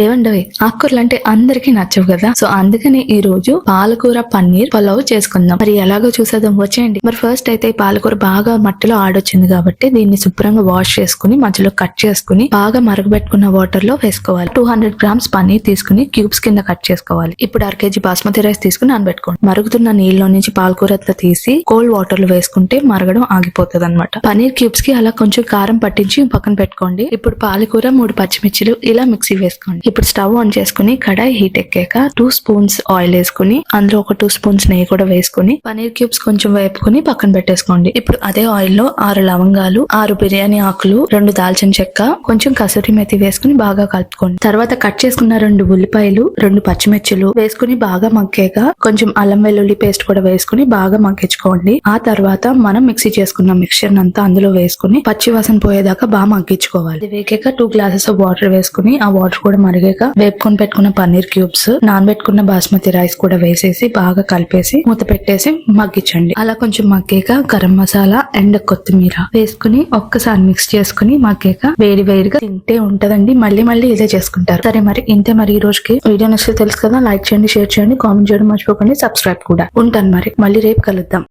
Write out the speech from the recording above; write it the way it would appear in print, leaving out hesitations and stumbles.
ఏవండవి ఆకుకూరలు అంటే అందరికీ నచ్చవు కదా. సో అందుకని ఈ రోజు పాలకూర పన్నీర్ పలావ్ చేసుకుందాం. మరి ఎలాగో చూసేద్దాం వచ్చేయండి. మరి ఫస్ట్ అయితే ఈ పాలకూర బాగా మట్టిలో ఆడొచ్చింది కాబట్టి దీన్ని శుభ్రంగా వాష్ చేసుకుని మధ్యలో కట్ చేసుకుని బాగా మరగబెట్టుకున్న వాటర్ లో వేసుకోవాలి. 200 grams పన్నీర్ తీసుకుని క్యూబ్స్ కింద కట్ చేసుకోవాలి. ఇప్పుడు 1 kg బాస్మతి రైస్ తీసుకుని నానబెట్టుకోండి. మరుగుతున్న నీళ్ళలో నుంచి పాలకూర తీసి కోల్డ్ వాటర్ లో వేసుకుంటే మరగడం ఆగిపోతుంది అనమాట. పన్నీర్ క్యూబ్స్ కి అలా కొంచెం కారం పట్టించి పక్కన పెట్టుకోండి. ఇప్పుడు పాలకూర 3 పచ్చిమిర్చిలు ఇలా మిక్సీ వేసుకోండి. ఇప్పుడు స్టవ్ ఆన్ చేసుకుని కడాయి హీట్ ఎక్కాక 2 స్పూన్స్ ఆయిల్ వేసుకుని అందులో ఒక 2 స్పూన్స్ నెయ్యి కూడా వేసుకుని పన్నీర్ క్యూబ్స్ కొంచెం వేపుకుని పక్కన పెట్టేసుకోండి. ఇప్పుడు అదే ఆయిల్ లో 6 లవంగాలు, 6 బిర్యానీ ఆకులు, 2 దాల్చిన చెక్క, కొంచెం కసూరి మెతి వేసుకుని బాగా కలుపుకోండి. తర్వాత కట్ చేసుకున్న 2 ఉల్లిపాయలు, 2 పచ్చిమిర్చిలు వేసుకుని బాగా మగ్గాక కొంచెం అల్లం వెల్లుల్లి పేస్ట్ కూడా వేసుకుని బాగా మగ్గించుకోండి. ఆ తర్వాత మనం మిక్సీ చేసుకున్న మిక్చర్ అంతా అందులో వేసుకుని పచ్చి వాసన పోయేదాకా బాగా మగ్గించుకోవాలి. ఇది వేగాక 2 glasses ఆఫ్ వాటర్ వేసుకుని ఆ వాటర్ కూడా మరిగాక వేపుకొని పెట్టుకున్న పన్నీర్ క్యూబ్స్, నానబెట్టుకున్న బాస్మతి రైస్ కూడా వేసేసి బాగా కలిపేసి మూత పెట్టేసి మగ్గించండి. అలా కొంచెం మగ్గాక గరం మసాలా అండ్ కొత్తిమీర వేసుకుని ఒక్కసారి మిక్స్ చేసుకుని మగ్గాక వేడి వేడిగా తింటే ఉంటదండి. మళ్ళీ మళ్ళీ ఇదే చేసుకుంటారు. సరే మరి ఇంతే. మరి ఈ రోజుకి వీడియో నచ్చితే తెలుసు కదా, లైక్ చేయండి, షేర్ చేయండి, కామెంట్ చేయడం మర్చిపోకండి, సబ్స్క్రైబ్ కూడా. ఉంటాను మరి, మళ్ళీ రేపు కలుద్దాం.